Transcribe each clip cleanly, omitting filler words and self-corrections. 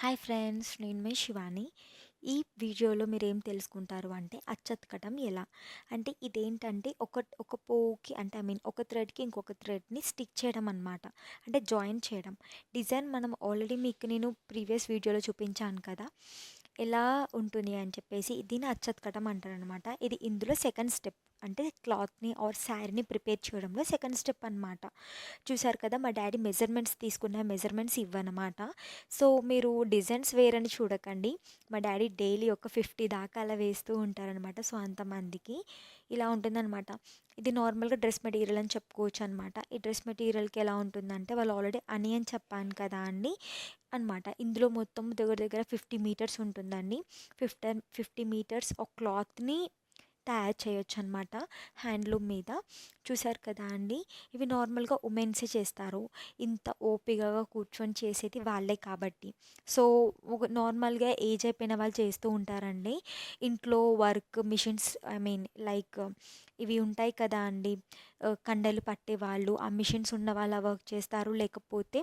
Hi friends, నేను మీ శివాని. ఈ వీడియోలో మీరేం తెలుసుకుంటారు అంటే అచ్చతకటం ఎలా అంటే ఇదేంటంటే ఒక పోవుకి అంటే ఒక థ్రెడ్కి ఇంకొక థ్రెడ్ని స్టిక్ చేయడం అనమాట. అంటే జాయిన్ చేయడం. డిజైన్ మనం ఆల్రెడీ మీకు నేను ప్రీవియస్ వీడియోలో చూపించాను కదా ఎలా ఉంటుంది అని చెప్పేసి. దీన్ని అచ్చతకటం అంటారనమాట. ఇది ఇందులో సెకండ్ స్టెప్, అంటే క్లాత్ని ఆర్ శారీని ప్రిపేర్ చేయడంలో సెకండ్ స్టెప్ అనమాట. చూసారు కదా, మా డాడీ మెజర్మెంట్స్ తీసుకున్న మెజర్మెంట్స్ ఇవ్వనమాట. సో మీరు డిజైన్స్ వేరని చూడకండి. మా డాడీ డైలీ ఒక 50 దాకా అలా వేస్తూ ఉంటారనమాట. సో అంతమందికి ఇలా ఉంటుందన్నమాట. ఇది నార్మల్గా డ్రెస్ మెటీరియల్ అని చెప్పుకోవచ్చు అనమాట. ఈ డ్రెస్ మెటీరియల్కి ఎలా ఉంటుందంటే, వాళ్ళు ఆల్రెడీ అని అని చెప్పాను కదా అండి అనమాట. ఇందులో మొత్తం దగ్గర దగ్గర 50 మీటర్స్ ఉంటుందండి. 50 మీటర్స్ ఒక క్లాత్ని తయారు చేయొచ్చు అనమాట హ్యాండ్లూమ్ మీద. చూసారు కదా అండి, ఇవి నార్మల్గా ఉమెన్సే చేస్తారు. ఇంత ఓపికగా కూర్చొని చేసేది వాళ్ళే కాబట్టి. సో నార్మల్గా ఏజ్ అయిపోయిన వాళ్ళు చేస్తూ ఉంటారండి. ఇంట్లో వర్క్ మిషన్స్, లైక్ ఇవి ఉంటాయి కదా అండి, కండలు పట్టే వాళ్ళు, ఆ మిషన్స్ ఉన్న వాళ్ళు వర్క్ చేస్తారు. లేకపోతే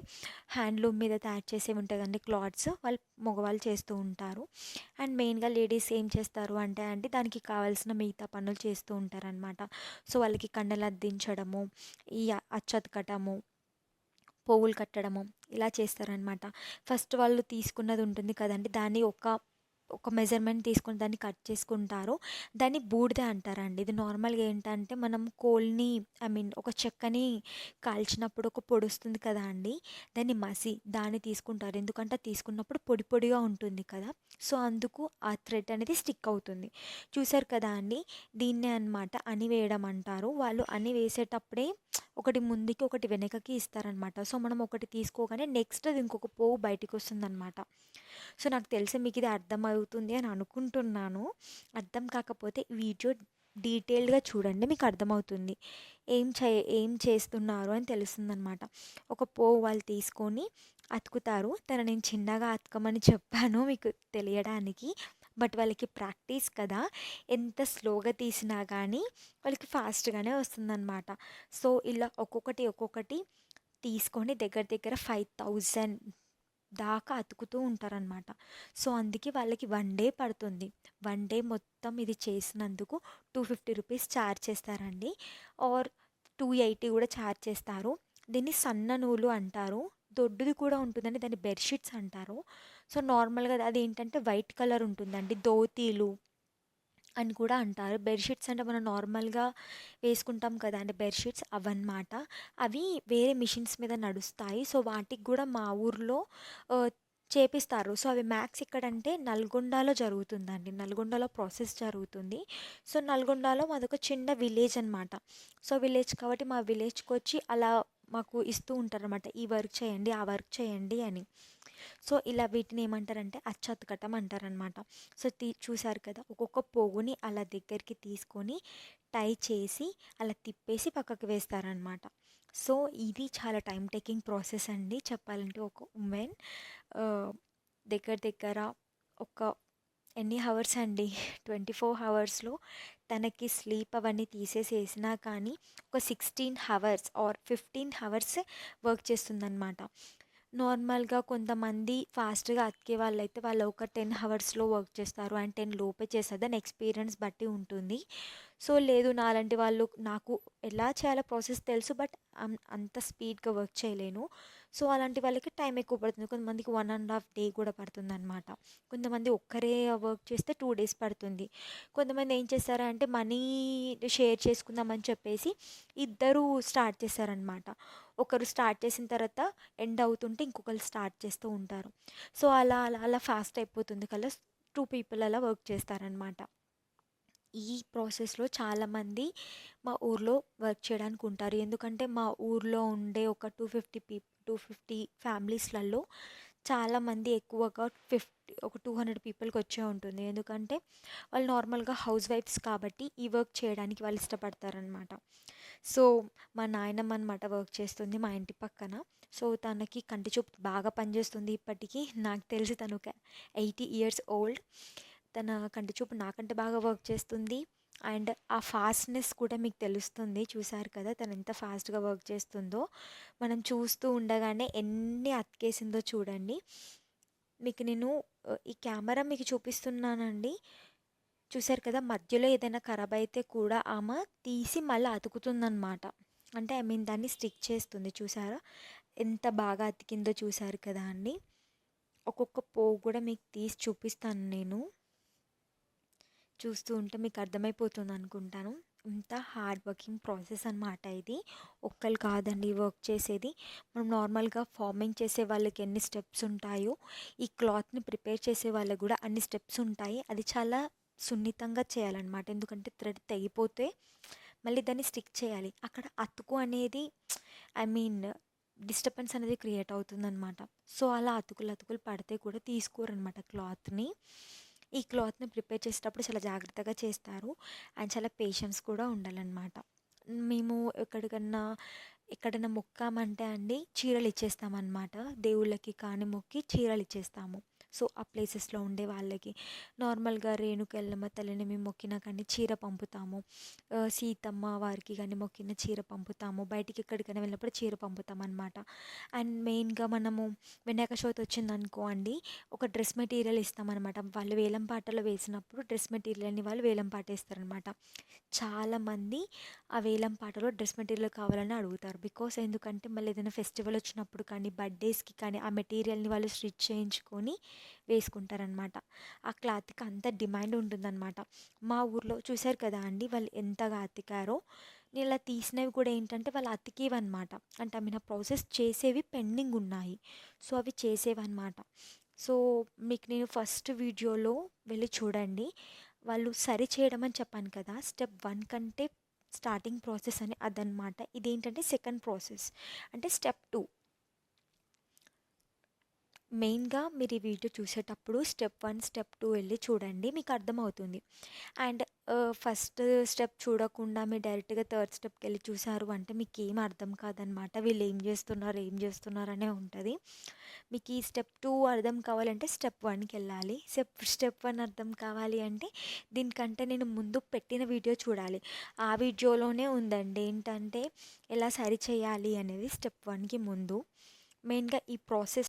హ్యాండ్లూమ్ మీద తయారు చేసేవి ఉంటాయి కదండి క్లాత్స్, వాళ్ళు మగవాళ్ళు చేస్తూ ఉంటారు. అండ్ మెయిన్గా లేడీస్ ఏం చేస్తారు అంటే దానికి కావాల్సిన మిగతా పనులు చేస్తూ ఉంటారనమాట. సో వాళ్ళకి కండలు అద్దించడము, ఈ అచ్చతకటము, పోగులు కట్టడము ఇలా చేస్తారనమాట. ఫస్ట్ వాళ్ళు తీసుకున్నది ఉంటుంది కదండి, దాన్ని ఒక ఒక మెజర్మెంట్ తీసుకుని దాన్ని కట్ చేసుకుంటారు. దాన్ని బూడిద అంటారండి. ఇది నార్మల్గా ఏంటంటే, మనం కోల్ని ఒక చెక్కని కాల్చినప్పుడు ఒక పొడి వస్తుంది కదా అండి, దాన్ని తీసుకుంటారు. ఎందుకంటే అది తీసుకున్నప్పుడు పొడి పొడిగా ఉంటుంది కదా, సో అందుకు ఆ థ్రెడ్ అనేది స్టిక్ అవుతుంది. చూసారు కదా అండి, దీన్నే అనమాట అని వేయడం అంటారు. వాళ్ళు అని వేసేటప్పుడే ఒకటి ముందుకి ఒకటి వెనకకి ఇస్తారనమాట. సో మనం ఒకటి తీసుకోగానే నెక్స్ట్ అది ఇంకొక పోవు బయటికి వస్తుందన్నమాట. సో నాకు తెలిసి మీకు ఇది అర్థమవుతుంది అని అనుకుంటున్నాను. అర్థం కాకపోతే వీడియో డీటెయిల్డ్గా చూడండి, మీకు అర్థమవుతుంది. ఏం చేస్తున్నారు అని తెలుస్తుందన్నమాట. ఒక పోవు వాళ్ళు తీసుకొని అతుకుతారు. నేను చిన్నగా అతకమని చెప్పాను మీకు తెలియడానికి. బట్ వాళ్ళకి ప్రాక్టీస్ కదా, ఎంత స్లోగా తీసినా కానీ వాళ్ళకి ఫాస్ట్గానే వస్తుందన్నమాట. సో ఇలా ఒక్కొక్కటి తీసుకొని దగ్గర దగ్గర 5000 దాకా అతుకుతూ ఉంటారనమాట. సో అందుకే వాళ్ళకి 1 డే పడుతుంది. 1 డే మొత్తం ఇది చేసినందుకు 250 రూపీస్ ఛార్జ్ చేస్తారండి. ఆర్ 280 కూడా ఛార్జ్ చేస్తారు. దీన్ని సన్న నూలు అంటారు. దొడ్డుది కూడా ఉంటుందండి, దాన్ని బెడ్షీట్స్ అంటారు. సో నార్మల్గా అది ఏంటంటే వైట్ కలర్ ఉంటుందండి. ధోతీలు అని కూడా అంటారు. బెడ్షీట్స్ అంటే మనం నార్మల్గా వేసుకుంటాం కదా అంటే బెడ్షీట్స్ అవన్నమాట. అవి వేరే మిషన్స్ మీద నడుస్తాయి. సో వాటికి కూడా మా ఊర్లో చేపిస్తారు. సో అవి మ్యాక్స్ ఎక్కడంటే నల్గొండలో జరుగుతుందండి. నల్గొండలో ప్రాసెస్ జరుగుతుంది. సో నల్గొండలో మాదొక చిన్న విలేజ్ అనమాట. సో విలేజ్ కాబట్టి మా విలేజ్కి వచ్చి అలా మాకు ఇస్తూ ఉంటారనమాట. ఈ వర్క్ చేయండి, ఆ వర్క్ చేయండి అని. సో ఇలా వీటిని ఏమంటారంటే అచ్చతకటం అంటారనమాట. సో చూసారు కదా, ఒక్కొక్క పోగుని అలా దగ్గరికి తీసుకొని టై చేసి అలా తిప్పేసి పక్కకు వేస్తారనమాట. సో ఇది చాలా టైం టేకింగ్ ప్రాసెస్ అండి చెప్పాలంటే. ఒక ఉమెన్ దగ్గర దగ్గర ఒక ఎన్ని హవర్స్ అండి, 24 అవర్స్లో తనకి స్లీప్ అవన్నీ తీసేసేసినా కానీ ఒక 16 అవర్స్ ఆర్ 15 అవర్స్ వర్క్ చేస్తుందన్నమాట. నార్మల్గా కొంతమంది ఫాస్ట్గా అతికే వాళ్ళైతే వాళ్ళు ఒక 10 అవర్స్లో వర్క్ చేస్తారు, అండ్ 10 లోపే చేస్తారు. దాని ఎక్స్పీరియన్స్ బట్టి ఉంటుంది. సో లేదు నాలాంటి వాళ్ళు, నాకు ఎలా చేయాలో ప్రాసెస్ తెలుసు, బట్ అంత స్పీడ్గా వర్క్ చేయలేను. సో అలాంటి వాళ్ళకి టైం ఎక్కువ పడుతుంది. కొంతమందికి 1.5 డే కూడా పడుతుంది అనమాట. కొంతమంది ఒక్కరే వర్క్ చేస్తే 2 days పడుతుంది. కొంతమంది ఏం చేస్తారంటే మనీ షేర్ చేసుకుందామని చెప్పేసి ఇద్దరు స్టార్ట్ చేస్తారనమాట. ఒకరు స్టార్ట్ చేసిన తర్వాత ఎండ్ అవుతుంటే ఇంకొకరు స్టార్ట్ చేస్తూ ఉంటారు. సో అలా అలా అలా ఫాస్ట్ అయిపోతుంది కదా, 2 people అలా వర్క్ చేస్తారనమాట. ఈ ప్రాసెస్లో చాలామంది మా ఊర్లో వర్క్ చేయడానికి ఉంటారు. ఎందుకంటే మా ఊర్లో ఉండే ఒక 250 ఫ్యామిలీస్లలో చాలామంది ఎక్కువగా ఒక 200 పీపుల్కి వచ్చే ఉంటుంది. ఎందుకంటే వాళ్ళు నార్మల్గా హౌస్ వైఫ్స్ కాబట్టి ఈ వర్క్ చేయడానికి వాళ్ళు ఇష్టపడతారనమాట. సో మా నాయనమ్మ అనమాట వర్క్ చేస్తుంది మా ఇంటి పక్కన. సో తనకి కంటి చూపు బాగా పనిచేస్తుంది ఇప్పటికీ. నాకు తెలిసి తను ఒక 80 years ఓల్డ్. తన కంటి చూపు నాకంటే బాగా వర్క్ చేస్తుంది. అండ్ ఆ ఫాస్ట్నెస్ కూడా మీకు తెలుస్తుంది. చూసారు కదా తను ఎంత ఫాస్ట్గా వర్క్ చేస్తుందో. మనం చూస్తూ ఉండగానే ఎన్ని అతికేసిందో చూడండి. మీకు నేను ఈ కెమెరా మీకు చూపిస్తున్నానండి. చూసారు కదా! మధ్యలో ఏదైనా ఖరాబ్ అయితే కూడా ఆమె తీసి మళ్ళీ అతుకుతుందనమాట. అంటే ఐ మీన్ దాన్ని స్టిక్ చేస్తుంది. చూసారా? ఎంత బాగా అతికిందో చూసారు కదా అండి. ఒక్కొక్క పోగు కూడా మీకు తీసి చూపిస్తాను నేను. చూస్తూ ఉంటే మీకు అర్థమైపోతుంది అనుకుంటాను. ఇంత హార్డ్ వర్కింగ్ ప్రాసెస్ అనమాట ఇది. ఒక్కళ్ళు కాదండి వర్క్ చేసేది. మనం నార్మల్గా ఫార్మింగ్ చేసే వాళ్ళకి ఎన్ని స్టెప్స్ ఉంటాయో, ఈ క్లాత్ని ప్రిపేర్ చేసే వాళ్ళకి కూడా అన్ని స్టెప్స్ ఉంటాయి. అది చాలా సున్నితంగా చేయాలన్నమాట. ఎందుకంటే థ్రెడ్ తెగిపోతే మళ్ళీ దాన్ని స్టిక్ చేయాలి. అక్కడ అతుకు అనేది ఐ మీన్ డిస్టర్బెన్స్ అనేది క్రియేట్ అవుతుందన్నమాట. సో అలా అతుకులు అతుకులు పడితే కూడా తీసుకోరనమాట క్లాత్ని. ఈ క్లాత్ని ప్రిపేర్ చేసేటప్పుడు చాలా జాగ్రత్తగా చేస్తారు అండ్ చాలా పేషెన్స్ కూడా ఉండాలన్నమాట. మేము ఎక్కడైనా మొక్కామంటే అండి చీరలు ఇచ్చేస్తామన్నమాట. దేవుళ్ళకి కానీ మొక్కి చీరలు ఇచ్చేస్తాము. సో ఆ ప్లేసెస్లో ఉండే వాళ్ళకి నార్మల్గా రేణుకెళ్ళమ్మ తల్లిని మేము మొక్కినా కానీ చీర పంపుతాము. సీతమ్మ వారికి కానీ మొక్కిన చీర పంపుతాము. బయటికి ఎక్కడికైనా వెళ్ళినప్పుడు చీర పంపుతామన్నమాట. అండ్ మెయిన్గా మనము వినాయక చవితి వచ్చిందనుకో అండి, ఒక డ్రెస్ మెటీరియల్ ఇస్తామన్నమాట. వాళ్ళు వేలం పాటలో వేసినప్పుడు డ్రెస్ మెటీరియల్ని వాళ్ళు వేలం పాట వేస్తారనమాట. చాలామంది ఆ వేలం పాటలో డ్రెస్ మెటీరియల్ కావాలని అడుగుతారు. బికాస్ ఎందుకంటే మళ్ళీ ఏదైనా ఫెస్టివల్ వచ్చినప్పుడు కానీ బర్త్డేస్కి కానీ ఆ మెటీరియల్ని వాళ్ళు స్టిచ్ చేయించుకొని వేసుకుంటారనమాట. ఆ క్లాత్కి అంత డిమాండ్ ఉంటుందన్నమాట. మా ఊర్లో చూశారు కదా అండి వాళ్ళు ఎంతగా అతికారో. నేను ఇలా తీసినవి కూడా ఏంటంటే వాళ్ళు అతికేవన్నమాట. అంటే ఐ మీన్ ఆ ప్రాసెస్ చేసేవి పెండింగ్ ఉన్నాయి. సో అవి చేసేవన్నమాట. సో మీకు నేను ఫస్ట్ వీడియోలో వెళ్ళి చూడండి. వాళ్ళు సరి చేయడం అని చెప్పాను కదా, స్టెప్ 1 కంటే స్టార్టింగ్ ప్రాసెస్ అని అదనమాట. ఇదేంటంటే సెకండ్ ప్రాసెస్ అంటే స్టెప్ 2. మెయిన్గా మీరు ఈ వీడియో చూసేటప్పుడు స్టెప్ 1 స్టెప్ 2 వెళ్ళి చూడండి, మీకు అర్థమవుతుంది. అండ్ ఫస్ట్ స్టెప్ చూడకుండా మీరు డైరెక్ట్గా థర్డ్ స్టెప్కి వెళ్ళి చూసారు అంటే మీకు ఏం అర్థం కాదనమాట. వీళ్ళు ఏం చేస్తున్నారు అనే ఉంటుంది. మీకు ఈ స్టెప్ 2 అర్థం కావాలంటే స్టెప్ 1కి వెళ్ళాలి. స్టెప్ 1 అర్థం కావాలి అంటే దీనికంటే నేను ముందు పెట్టిన వీడియో చూడాలి. ఆ వీడియోలోనే ఉందండి ఏంటంటే ఎలా సరి చేయాలి అనేది స్టెప్ 1కి ముందు. మెయిన్గా ఈ ప్రాసెస్